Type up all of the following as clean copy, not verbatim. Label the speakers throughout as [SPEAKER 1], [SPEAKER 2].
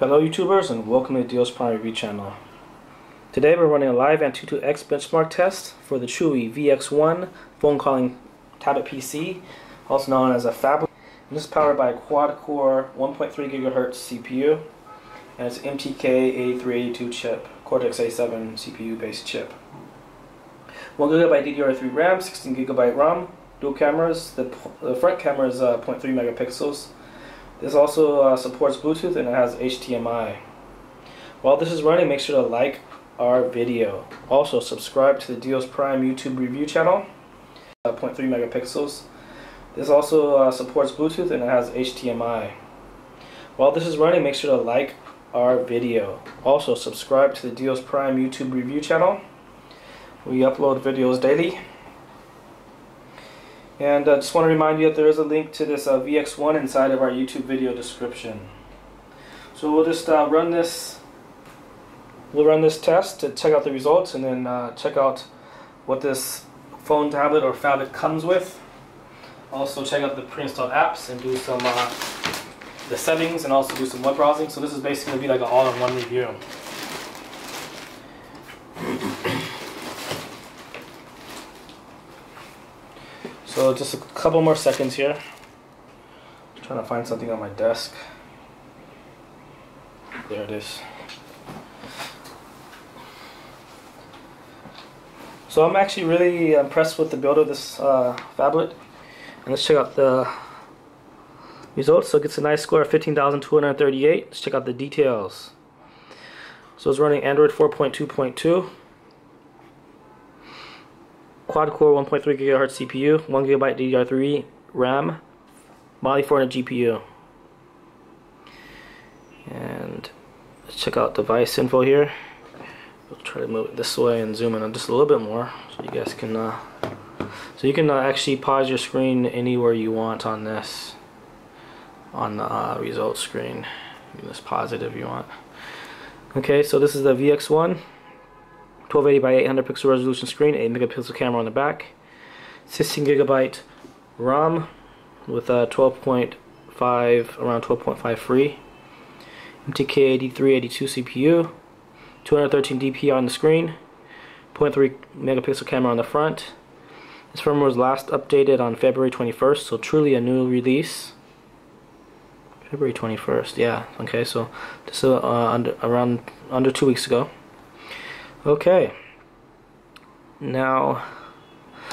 [SPEAKER 1] Hello YouTubers and welcome to the Deals Prime Review channel. Today we're running a live AntutuX benchmark test for the Chuwi VX1 phone calling tablet PC, also known as a phablet. And this is powered by a quad-core 1.3 GHz CPU and it's MTK8382 chip, Cortex-A7 CPU based chip. 1 GB DDR3 RAM, 16 GB ROM, dual cameras. The front camera is 0.3 megapixels. This also supports Bluetooth and it has HDMI. While this is running, make sure to like our video. Also subscribe to the Deals Prime YouTube review channel. 0.3 megapixels. This also supports Bluetooth and it has HDMI. While this is running, make sure to like our video. Also subscribe to the Deals Prime YouTube review channel. We upload videos daily. And I just want to remind you that there is a link to this VX1 inside of our YouTube video description. So we'll just run this test to check out the results, and then check out what this phone, tablet, or phablet comes with. Also check out the pre-installed apps and do some the settings, and also do some web browsing. So this is basically going to be like an all-in-one review. So just a couple more seconds here. I'm trying to find something on my desk. There it is. So I'm actually really impressed with the build of this phablet. And let's check out the results. So it gets a nice score of 15,238. Let's check out the details. So it's running Android 4.2.2. Quad-core 1.3 GHz CPU, 1 GB DDR3 RAM, Mali 400 GPU. And let's check out device info here. We'll try to move it this way and zoom in just a little bit more, so you guys can actually pause your screen anywhere you want on this, on the results screen. You can just pause it if you want. Okay, so this is the VX1. 1280 by 800 pixel resolution screen, 8 megapixel camera on the back, 16 GB ROM with a 12.5, around 12.5 free, MTK8382 CPU, 213 dpi on the screen, 0.3 megapixel camera on the front. This firmware was last updated on February 21st, so truly a new release. February 21st, yeah. Okay, so this is around under 2 weeks ago. Okay, now,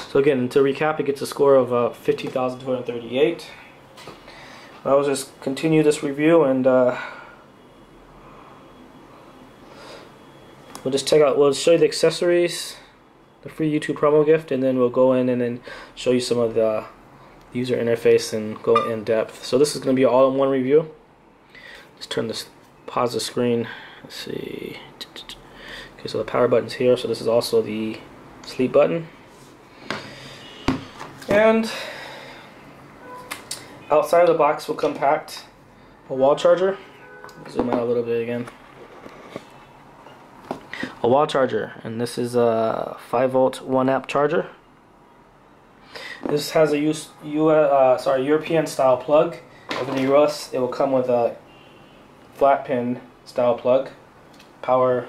[SPEAKER 1] so again, to recap, it gets a score of 15,238. I will just continue this review, and we'll just check out, we'll show you the accessories, the free YouTube promo gift, and then we'll go in and then show you some of the user interface and go in depth. So this is going to be an all-in-one review. Let's turn this, pause the screen, let's see. Okay, so the power button's here, so this is also the sleep button. And outside of the box will come packed a wall charger. Zoom out a little bit again. A wall charger, and this is a 5-volt 1-amp charger. This has a European style plug. Over the US, it will come with a flat pin style plug, power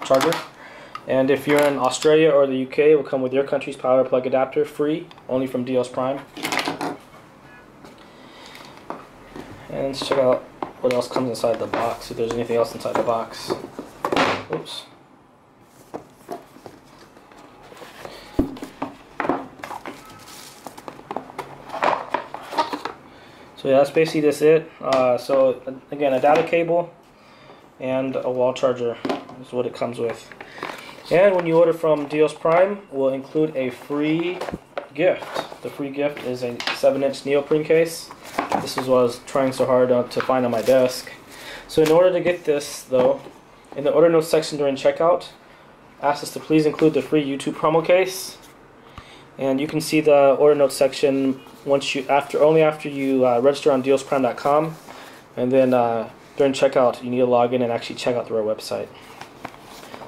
[SPEAKER 1] charger. And if you're in Australia or the UK, it will come with your country's power plug adapter, free, only from Deals Prime. And let's check out what else comes inside the box, if there's anything else inside the box. Oops. So yeah, that's basically just it. So again, a data cable and a wall charger is what it comes with. And when you order from Deals Prime, we'll include a free gift. The free gift is a 7-inch neoprene case. This is what I was trying so hard to find on my desk. So in order to get this, though, in the order notes section during checkout, ask us to please include the free YouTube promo case. And you can see the order notes section only after you register on dealsprime.com, and then during checkout, you need to log in and actually check out through our website.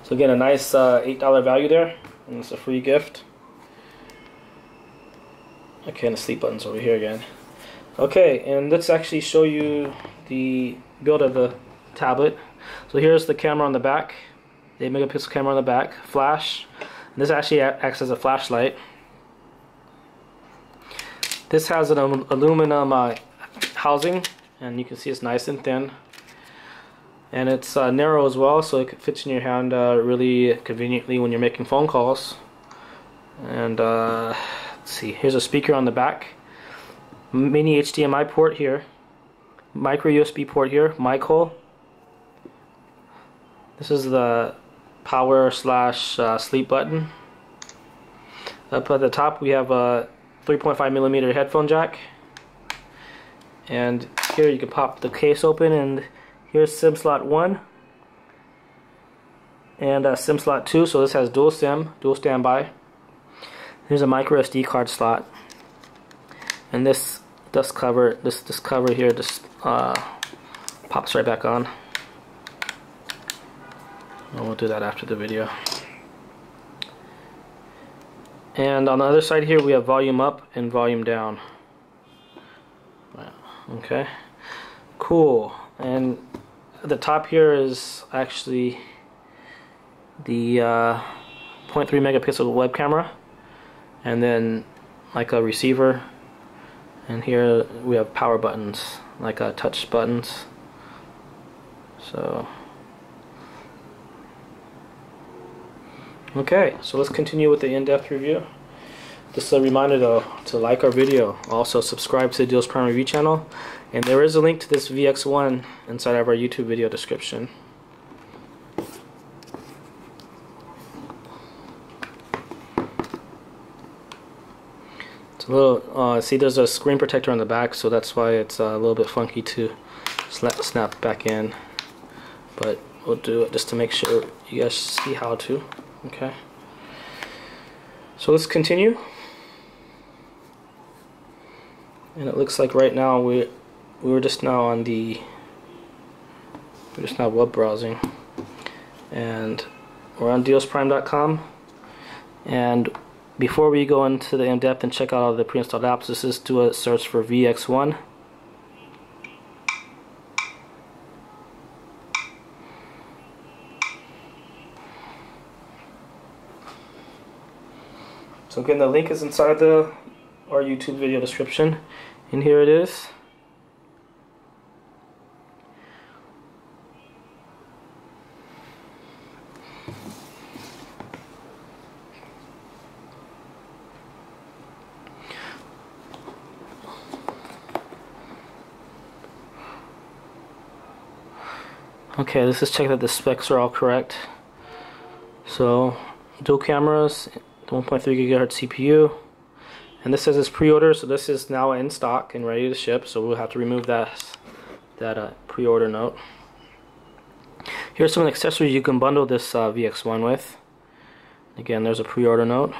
[SPEAKER 1] So again, a nice $8 value there, and it's a free gift. Okay, and the sleep button's over here again. Okay, and let's actually show you the build of the tablet. So here's the camera on the back, 8 megapixel camera on the back, flash. And this actually acts as a flashlight. This has an aluminum housing, and you can see it's nice and thin. And it's narrow as well, so it fits in your hand really conveniently when you're making phone calls. And let's see, here's a speaker on the back, mini HDMI port here, micro USB port here, mic hole. This is the power slash sleep button. Up at the top we have a 3.5mm headphone jack, and here you can pop the case open, and here's SIM slot 1 and SIM slot 2, so this has dual SIM, dual standby. Here's a micro SD card slot, and this dust cover, this cover here just pops right back on. And we'll do that after the video. And on the other side here we have volume up and volume down. Okay, cool. And at the top here is actually the 0.3 megapixel web camera, and then like a receiver. And here we have power buttons, like touch buttons. So okay, so let's continue with the in-depth review. Just a reminder though to like our video, also subscribe to the Deals Prime Review channel, and there is a link to this VX1 inside of our YouTube video description. It's a little, see there's a screen protector on the back, so that's why it's a little bit funky to snap back in, but we'll do it just to make sure you guys see how to. Okay, so let's continue. And it looks like right now we were just now on the web browsing, and we're on dealsprime.com. And before we go into the in-depth and check out all the pre-installed apps, let's just do a search for VX1. So again, the link is inside our YouTube video description, and here it is. Okay, let's just check that the specs are all correct. So, dual cameras, 1.3 gigahertz CPU, and this says it's pre-order, so this is now in stock and ready to ship, so we'll have to remove that pre-order note. Here's some accessories you can bundle this VX1 with. Again, there's a pre-order note.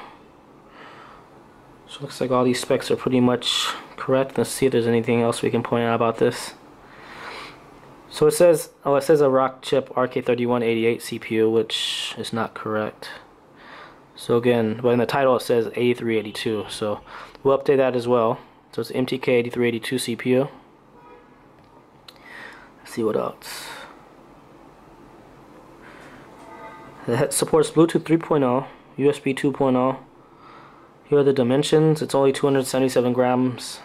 [SPEAKER 1] So it looks like all these specs are pretty much correct. Let's see if there's anything else we can point out about this. So it says, a Rockchip RK3188 CPU, which is not correct. So again, but in the title it says 8382, so we'll update that as well. So it's MTK8382 CPU. Let's see what else. It supports Bluetooth 3.0, USB 2.0. Here are the dimensions. It's only 277 grams.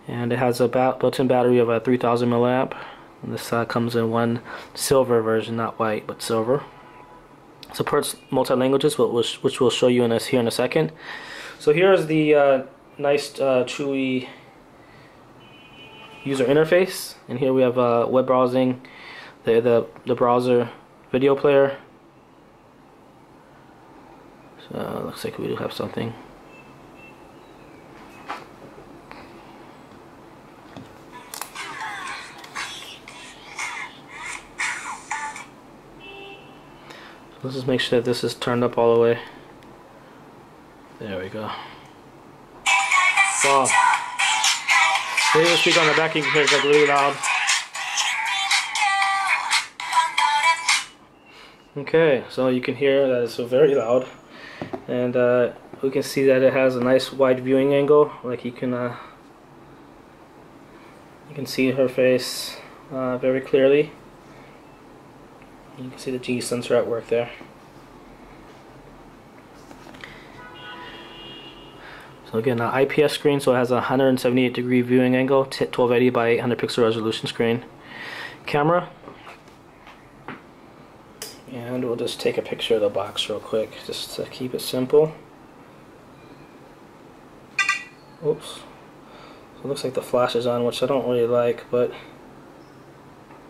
[SPEAKER 1] And it has a built-in battery of 3000 milliamp. And this comes in one silver version, not white, but silver. Supports multi-languages, which we'll show you here in a second. So here's the nice Chuwi user interface, and here we have web browsing, the browser video player. So looks like we do have something. Let's just make sure that this is turned up all the way. There we go. Wow. Here's the speaker on the back, you can hear it's like really loud. Okay, so you can hear that it's very loud. And we can see that it has a nice wide viewing angle. Like you can see her face very clearly. You can see the G sensor at work there. So again, an IPS screen, so it has a 178-degree viewing angle, 1280 by 800 pixel resolution screen. Camera. And we'll just take a picture of the box real quick, just to keep it simple. Oops. So it looks like the flash is on, which I don't really like, but...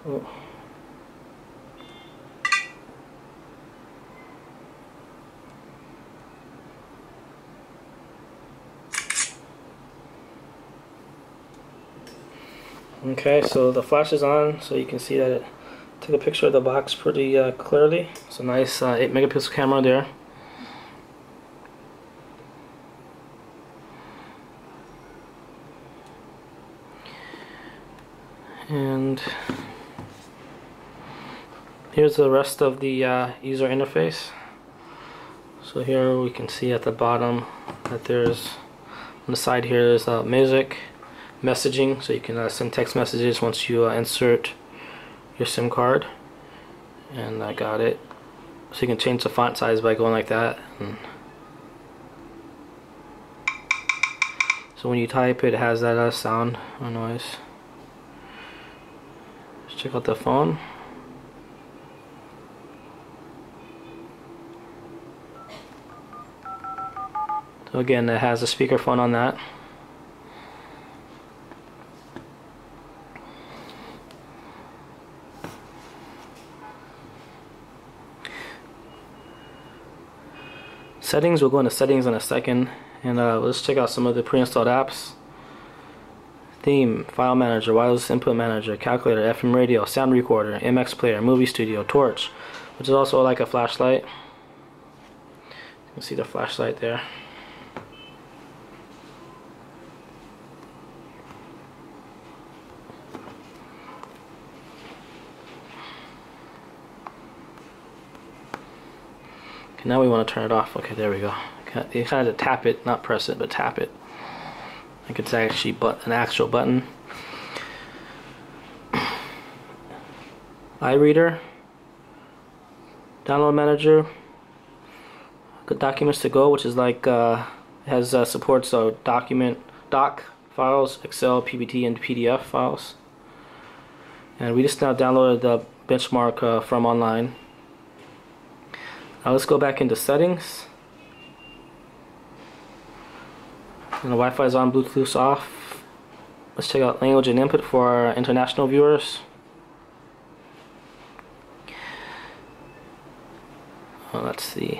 [SPEAKER 1] Oh. Okay, so the flash is on, so you can see that it took a picture of the box pretty clearly. It's a nice 8 megapixel camera there. And here's the rest of the user interface. So here we can see at the bottom that there's, on the side here, there's music, messaging, so you can send text messages once you insert your SIM card. And I got it. So you can change the font size by going like that. And so when you type, it has that sound or noise. Let's check out the phone. So again, it has a speakerphone on that. Settings, we'll go into settings in a second, and let's check out some of the pre-installed apps. Theme, file manager, wireless input manager, calculator, FM radio, sound recorder, MX player, movie studio, torch, which is also like a flashlight. You can see the flashlight there. Okay, now we want to turn it off. Okay, there we go. You kind of tap it, not press it, but tap it. Like it's actually an actual button. iReader, download manager, documents to go, which is like has supports doc files, Excel, PPT, and PDF files. And we just now downloaded the benchmark from online. Now let's go back into settings. And the Wi-Fi is on, Bluetooth's off. Let's check out language and input for our international viewers. Oh, that's the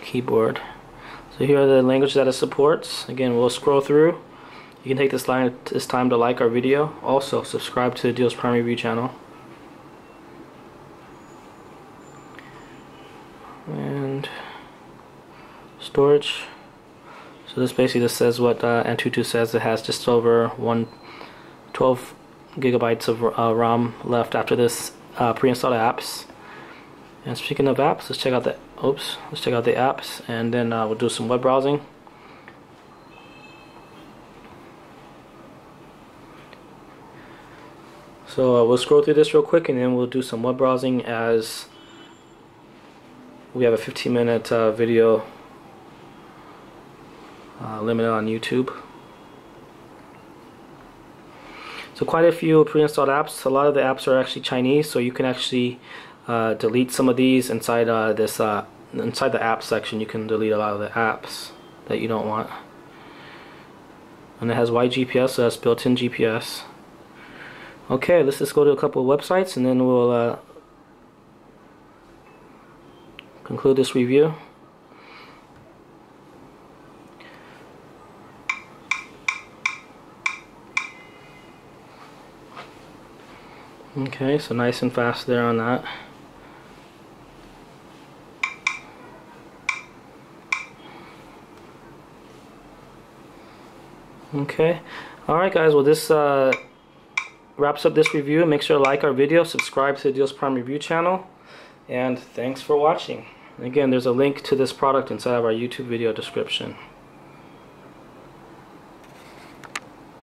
[SPEAKER 1] keyboard. So here are the languages that it supports. Again, we'll scroll through. You can take this time to like our video. Also, subscribe to the Deals Prime Review channel. And storage. So this basically just says what Antutu says. It has just over 12 gigabytes of ROM left after this pre-installed apps. And speaking of apps, let's check out the apps, and then we'll do some web browsing. So we'll scroll through this real quick, and then we'll do some web browsing as we have a 15-minute video limited on YouTube. So quite a few pre-installed apps. A lot of the apps are actually Chinese, so you can actually delete some of these inside inside the app section. You can delete a lot of the apps that you don't want. And it has YGPS, so that's built-in GPS. Okay, let's just go to a couple of websites, and then we'll conclude this review. Okay, so nice and fast there on that. Okay, alright guys, well this wraps up this review. Make sure to like our video, subscribe to the Deals Prime Review channel, and thanks for watching. And again, there's a link to this product inside of our YouTube video description.